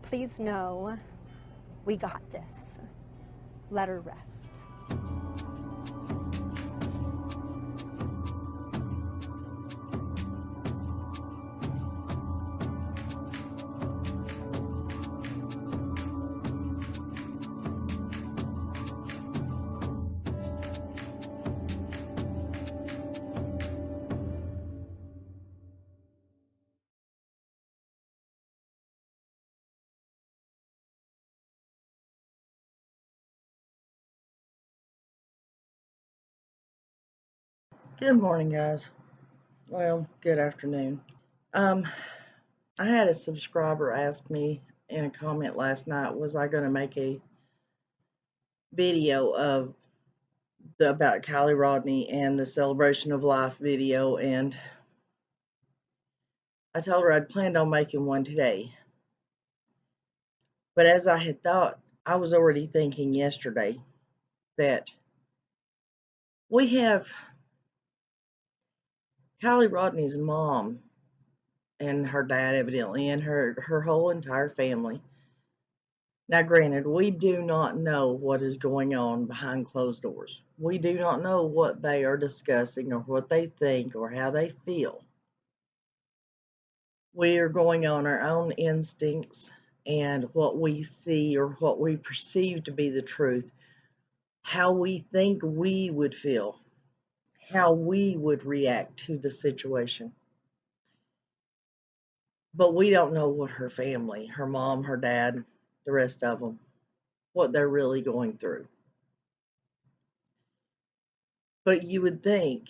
please know we got this. Let her rest. Good morning, guys. Well, good afternoon. I had a subscriber ask me in a comment last night, was I going to make a video about Kiely Rodni and the celebration of life video, and I told her I'd planned on making one today. But as I had thought, I was already thinking yesterday that we have Kiely Rodni's mom and her dad, evidently, and her whole entire family. Now, granted, we do not know what is going on behind closed doors. We do not know what they are discussing or what they think or how they feel. We are going on our own instincts and what we see or what we perceive to be the truth, how we think we would feel, how we would react to the situation. But we don't know what her family, her mom, her dad, the rest of them, what they're really going through. But you would think,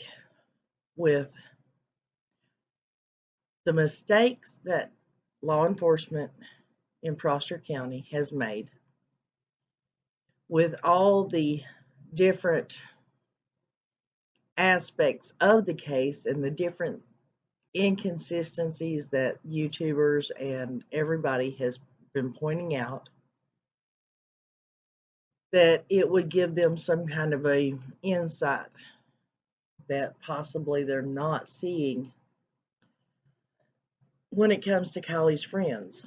with the mistakes that law enforcement in Prosser County has made, with all the different aspects of the case and the different inconsistencies that YouTubers and everybody has been pointing out, that it would give them some kind of a insight that possibly they're not seeing when it comes to Kiely's friends.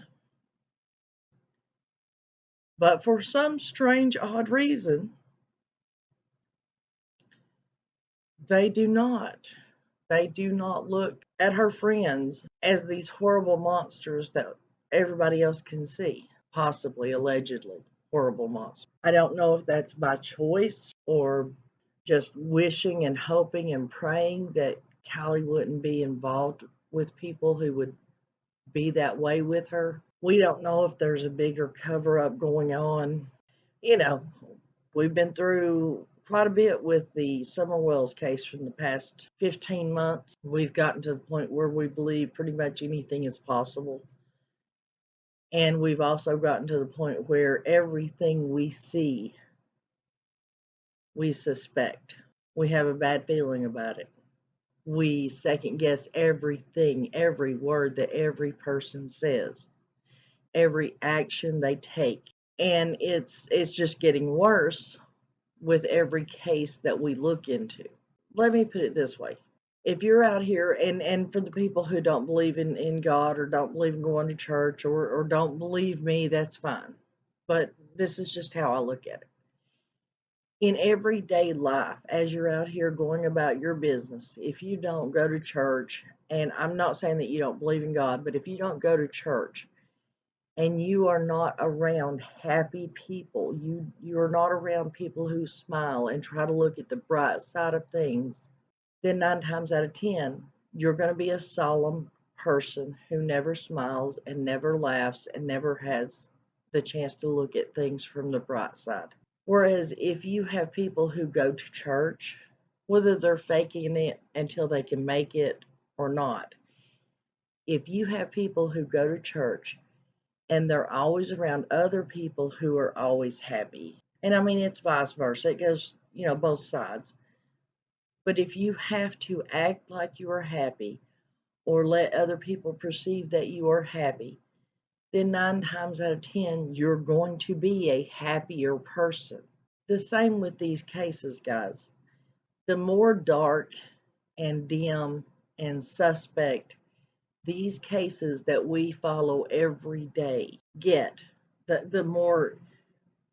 But for some strange, odd reason, they do not. They do not look at her friends as these horrible monsters that everybody else can see, possibly, allegedly, horrible monsters. I don't know if that's by choice or just wishing and hoping and praying that Kiely wouldn't be involved with people who would be that way with her. We don't know if there's a bigger cover-up going on. You know, we've been through quite a bit with the Summer Wells case from the past 15 months. We've gotten to the point where we believe pretty much anything is possible. And we've also gotten to the point where everything we see, we suspect. We have a bad feeling about it. We second guess everything, every word that every person says, every action they take. And it's just getting worse with every case that we look into. Let me put it this way. If you're out here, and for the people who don't believe in God or don't believe in going to church or don't believe me, that's fine. But this is just how I look at it. In everyday life, as you're out here going about your business, if you don't go to church, and I'm not saying that you don't believe in God, but if you don't go to church and you are not around happy people, you are not around people who smile and try to look at the bright side of things, then 9 times out of 10, you're going to be a solemn person who never smiles and never laughs and never has the chance to look at things from the bright side. Whereas if you have people who go to church, whether they're faking it until they can make it or not, if you have people who go to church and they're always around other people who are always happy, and I mean, it's vice versa, it goes, both sides. But if you have to act like you are happy or let other people perceive that you are happy, then 9 times out of 10, you're going to be a happier person. The same with these cases, guys. The more dark and dim and suspect These cases that we follow every day get, the more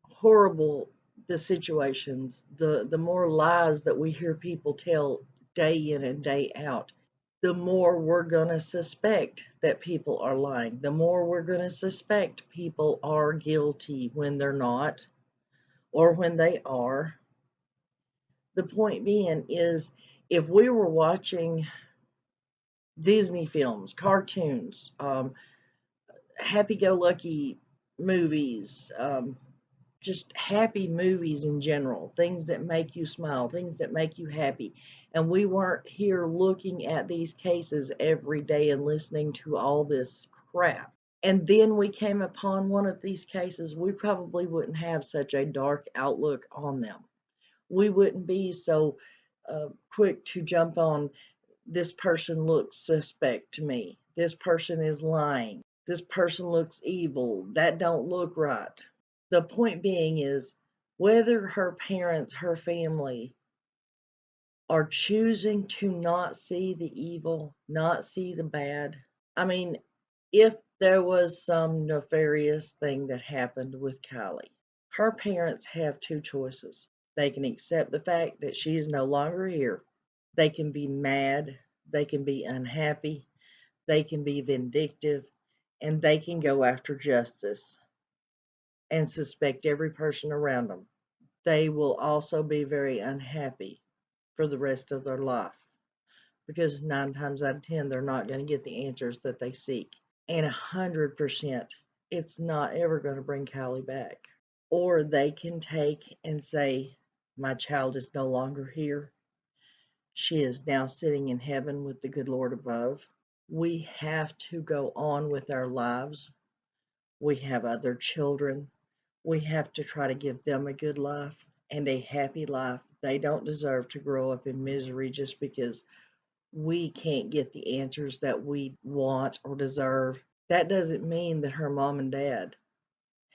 horrible the situations, the more lies that we hear people tell day in and day out, the more we're going to suspect that people are lying, the more we're going to suspect people are guilty when they're not, or when they are. The point being is, if we were watching Disney films, cartoons, happy-go-lucky movies, just happy movies in general, things that make you smile, things that make you happy, and we weren't here looking at these cases every day and listening to all this crap, and then we came upon one of these cases, we probably wouldn't have such a dark outlook on them. We wouldn't be so quick to jump on, this person looks suspect to me, this person is lying, this person looks evil, that don't look right. The point being is, whether her parents, her family, are choosing to not see the evil, not see the bad. I mean, if there was some nefarious thing that happened with Kiely, her parents have two choices. They can accept the fact that she is no longer here. They can be mad, they can be unhappy, they can be vindictive, and they can go after justice and suspect every person around them. They will also be very unhappy for the rest of their life, because 9 times out of 10, they're not going to get the answers that they seek. And 100%, it's not ever going to bring Kiely back. Or they can take and say, my child is no longer here. She is now sitting in heaven with the good Lord above. We have to go on with our lives. We have other children. We have to try to give them a good life and a happy life. They don't deserve to grow up in misery just because we can't get the answers that we want or deserve. That doesn't mean that her mom and dad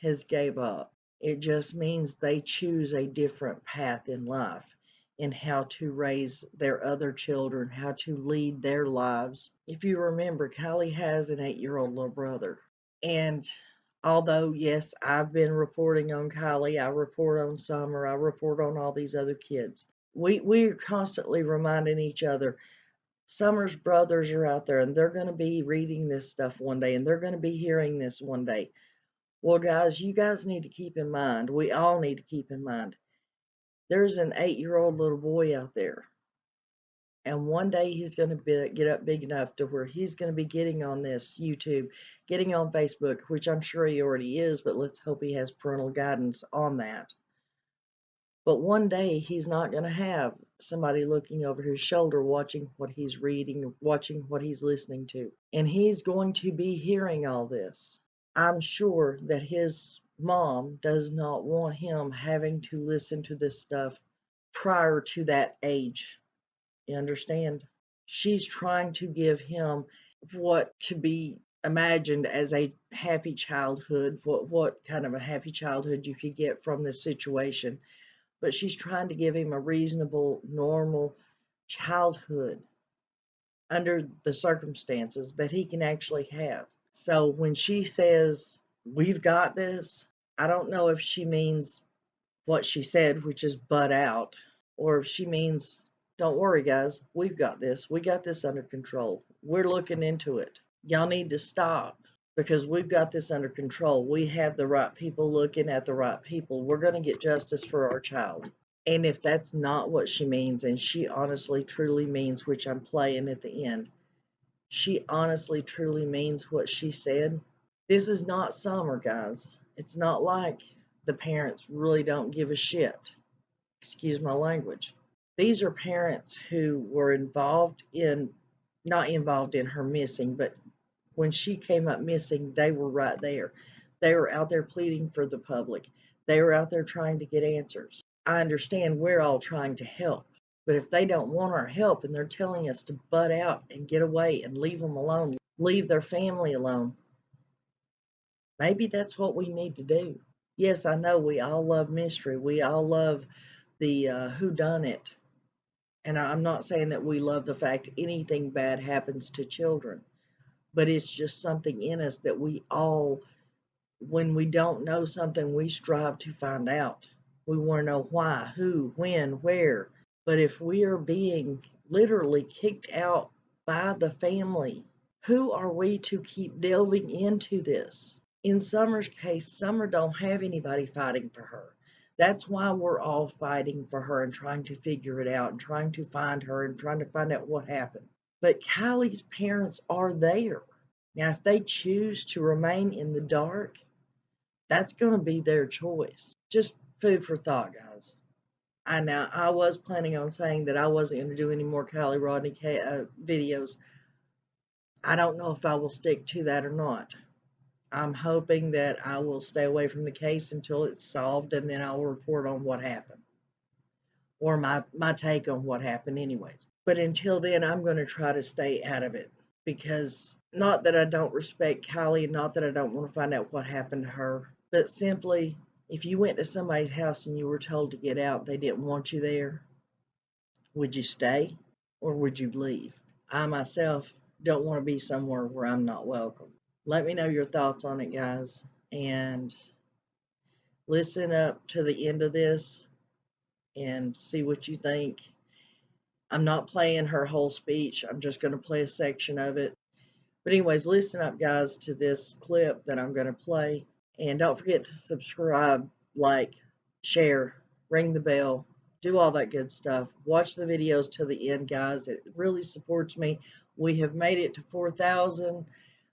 has gave up. It just means they choose a different path in life, in how to raise their other children, how to lead their lives. If you remember, Kiely has an 8-year-old little brother. And although, yes, I've been reporting on Kiely, I report on Summer, I report on all these other kids. We're constantly reminding each other, Summer's brothers are out there and they're going to be reading this stuff one day and they're going to be hearing this one day. Well, guys, you guys need to keep in mind, we all need to keep in mind, there's an 8-year-old little boy out there. And one day he's going to get up big enough to where he's going to be getting on this YouTube, getting on Facebook, which I'm sure he already is, but let's hope he has parental guidance on that. But one day he's not going to have somebody looking over his shoulder, watching what he's reading, watching what he's listening to. And he's going to be hearing all this. I'm sure that his mom does not want him having to listen to this stuff prior to that age. You understand? She's trying to give him what could be imagined as a happy childhood, what kind of a happy childhood you could get from this situation. But she's trying to give him a reasonable, normal childhood under the circumstances that he can actually have. So when she says, we've got this, I don't know if she means what she said, which is butt out, or if she means, don't worry, guys, we've got this. We got this under control. We're looking into it. Y'all need to stop because we've got this under control. We have the right people looking at the right people. We're going to get justice for our child. And if that's not what she means, and she honestly, truly means, which I'm playing at the end, she honestly, truly means what she said, this is not Summer, guys. It's not like the parents really don't give a shit. Excuse my language. These are parents who were not involved in her missing, but when she came up missing, they were right there. They were out there pleading for the public. They were out there trying to get answers. I understand we're all trying to help, but if they don't want our help and they're telling us to butt out and get away and leave them alone, leave their family alone, maybe that's what we need to do. Yes, I know we all love mystery. We all love the whodunit. And I'm not saying that we love the fact anything bad happens to children. but it's just something in us that we all, when we don't know something, we strive to find out. We want to know why, who, when, where. But if we are being literally kicked out by the family, who are we to keep delving into this? In Summer's case, Summer don't have anybody fighting for her. That's why we're all fighting for her and trying to figure it out and trying to find her and trying to find out what happened. But Kylie's parents are there. Now, if they choose to remain in the dark, that's going to be their choice. Just food for thought, guys. I was planning on saying that I wasn't going to do any more Kiely Rodni videos. I don't know if I will stick to that or not. I'm hoping that I will stay away from the case until it's solved, and then I'll report on what happened, or my take on what happened anyways. But until then, I'm going to try to stay out of it, because not that I don't respect Kiely, not that I don't want to find out what happened to her, but simply, if you went to somebody's house and you were told to get out, they didn't want you there, would you stay or would you leave? I myself don't want to be somewhere where I'm not welcome. Let me know your thoughts on it, guys, and listen up to the end of this and see what you think. I'm not playing her whole speech. I'm just going to play a section of it. But anyways, listen up, guys, to this clip that I'm going to play. And don't forget to subscribe, like, share, ring the bell, do all that good stuff. Watch the videos till the end, guys. It really supports me. We have made it to 4,000.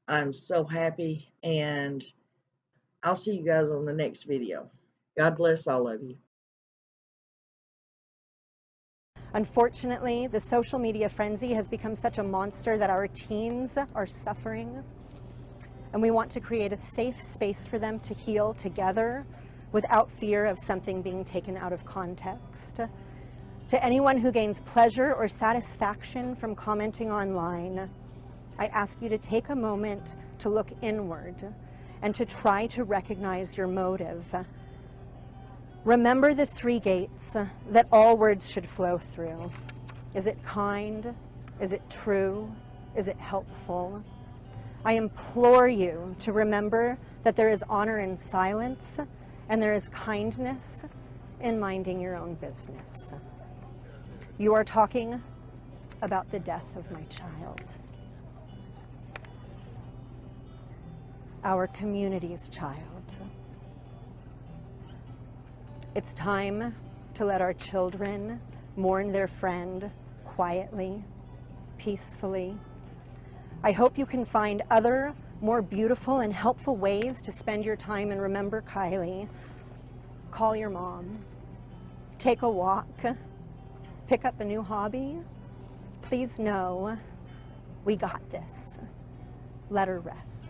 I'm so happy. And I'll see you guys on the next video. God bless all of you. Unfortunately, the social media frenzy has become such a monster that our teens are suffering. And we want to create a safe space for them to heal together without fear of something being taken out of context. To anyone who gains pleasure or satisfaction from commenting online, I ask you to take a moment to look inward and to try to recognize your motive. Remember the 3 gates that all words should flow through. Is it kind? Is it true? Is it helpful? I implore you to remember that there is honor in silence and there is kindness in minding your own business. You are talking about the death of my child, our community's child. It's time to let our children mourn their friend quietly, peacefully. I hope you can find other, more beautiful and helpful ways to spend your time and remember Kiely. Call your mom, take a walk, pick up a new hobby. Please know we got this. Let her rest.